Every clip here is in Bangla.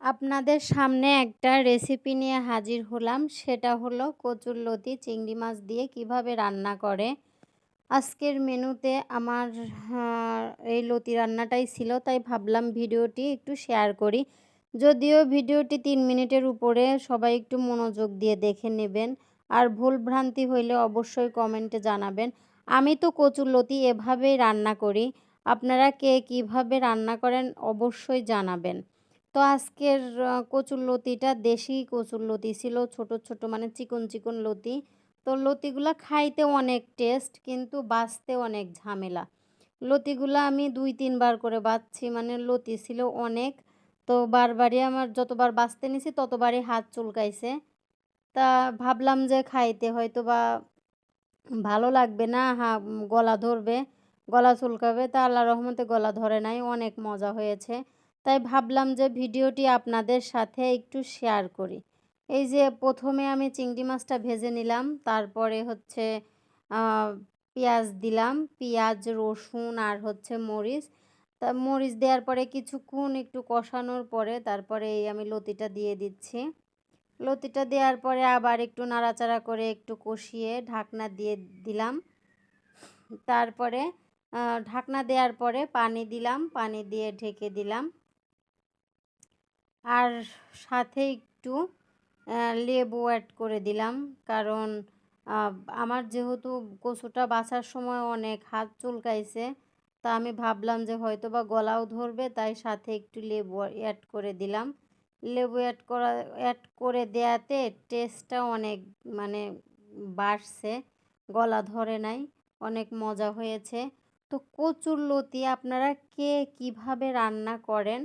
আপনাদের সামনে একটা রেসিপি নিয়ে হাজির হলাম। সেটা হলো কচুরলতি চিংড়ি মাছ দিয়ে কিভাবে রান্না করে। আজকের মেনুতে আমার হ্যাঁ, এই লতি রান্নাটাই ছিল, তাই ভাবলাম ভিডিওটি একটু শেয়ার করি। যদিও ভিডিওটি 3 মিনিটের উপরে, সবাই একটু মনোযোগ দিয়ে দেখে নেবেন। আর ভুল ভ্রান্তি হইলে অবশ্যই কমেন্টে জানাবেন। আমি তো কচুরলতি এভাবেই রান্না করি। আপনারা কে কীভাবে রান্না করেন অবশ্যই জানাবেন। তো আজকের কচুরলতিটা দেশি কচুরলতি ছিল, ছোট, ছোট মানে চিকন, চিকন লতি। তো লতিগুলা খাইতে অনেক টেস্ট, কিন্তু বাছতে অনেক ঝামেলা। লতিগুলা আমি ২-৩ বার করে বাছছি, মানে লতি ছিল অনেক। তো বারবারই আমার যতবার বাছতে নিছি ততবারই হাত চুলকাইছে। তা ভাবলাম যে খাইতে হয়তোবা ভালো লাগবে না, গলা ধরবে, গলা চুলকাবে। তা আল্লাহর রহমতে গলা ধরে নাই, অনেক মজা হয়েছে। তাই ভাবলাম যে ভিডিওটি আপনাদের সাথে একটু শেয়ার করি। এই যে প্রথমে আমি চিংড়ি মাছটা ভেজে নিলাম, তারপরে হচ্ছে আ পেঁয়াজ দিলাম, পেঁয়াজ, রসুন আর হচ্ছে মরিচ। তা মরিচ দেওয়ার পরে কিছুক্ষণ একটু কষানোর পরে তারপরে এই আমি লতিটা দিয়ে দিচ্ছি। লতিটা দেওয়ার পরে আবার একটু নাড়াচাড়া করে একটু কষিয়ে ঢাকনা দিয়ে দিলাম। তারপরে ঢাকনা দেওয়ার পরে পানি দিলাম, পানি দিয়ে ঢেকে দিলাম। আর সাথে একটু লেবু অ্যাড করে দিলাম, কারণ আ আমার যেহেতু কচুটা বাছার সময় অনেক হাত চুলকাইছে, তা আমি ভাবলাম যে হয়তোবা গলাও ধরবে, তাই সাথে একটু লেবু অ্যাড করে দিলাম। লেবু অ্যাড করে দেয়াতে টেস্টটা অনেক মানে বাড়ছে, গলা ধরে নাই, অনেক মজা হয়েছে। তো কচুরলতি আপনারা কে কীভাবে রান্না করেন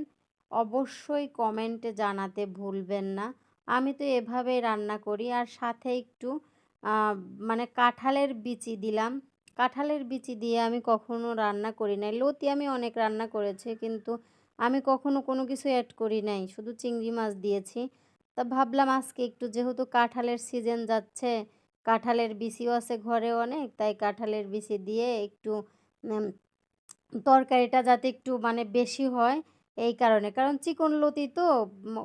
অবশ্যই কমেন্টে জানাতে ভুলবেন না। আমি তো এভাবেই রান্না করি। আর সাথে একটু আ মানে কাঁঠালের বিচি দিলাম। কাঁঠালের বিচি দিয়ে আমি কখনো রান্না করি নাই। লতি আমি অনেক রান্না করেছি, কিন্তু আমি কখনো কোনো কিছু অ্যাড করি নাই। শুধু চিংড়ি মাছ দিয়েছি। তা ভাবলাম আজকে একটু, যেহেতু কাঁঠালের সিজন যাচ্ছে, কাঁঠালের বিচিও আছে ঘরে অনেক, তাই কাঁঠালের বিচি দিয়ে একটু উম তরকারিটা যাতে একটু মানে বেশি হয়, এই কারণে। কারণ চিকন লতি তো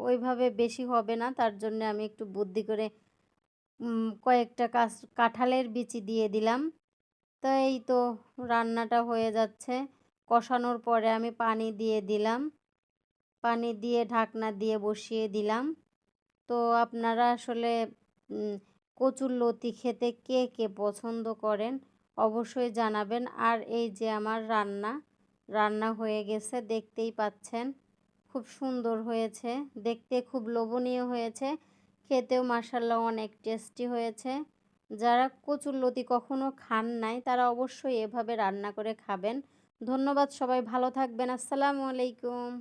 ওইভাবে বেশি হবে না, তার জন্যে আমি একটু বুদ্ধি করে কয়েকটা কাঁঠালের বিচি দিয়ে দিলাম। তো এই তো রান্নাটা হয়ে যাচ্ছে। কষানোর পরে আমি পানি দিয়ে দিলাম। পানি দিয়ে ঢাকনা দিয়ে বসিয়ে দিলাম। তো আপনারা আসলে কচুরলতি খেতে কে কে পছন্দ করেন অবশ্যই জানাবেন। আর এই যে আমার রান্না হয়ে গেছে, দেখতেই পাচ্ছেন খুব সুন্দর হয়েছে, দেখতে খুব লোভনীয় হয়েছে, খেতেও মাশাআল্লাহ অনেক টেস্টি হয়েছে। যারা কচুরলতি কখনো খান নাই তারা অবশ্যই এভাবে রান্না করে খাবেন। ধন্যবাদ, সবাই ভালো থাকবেন। আসসালামু আলাইকুম।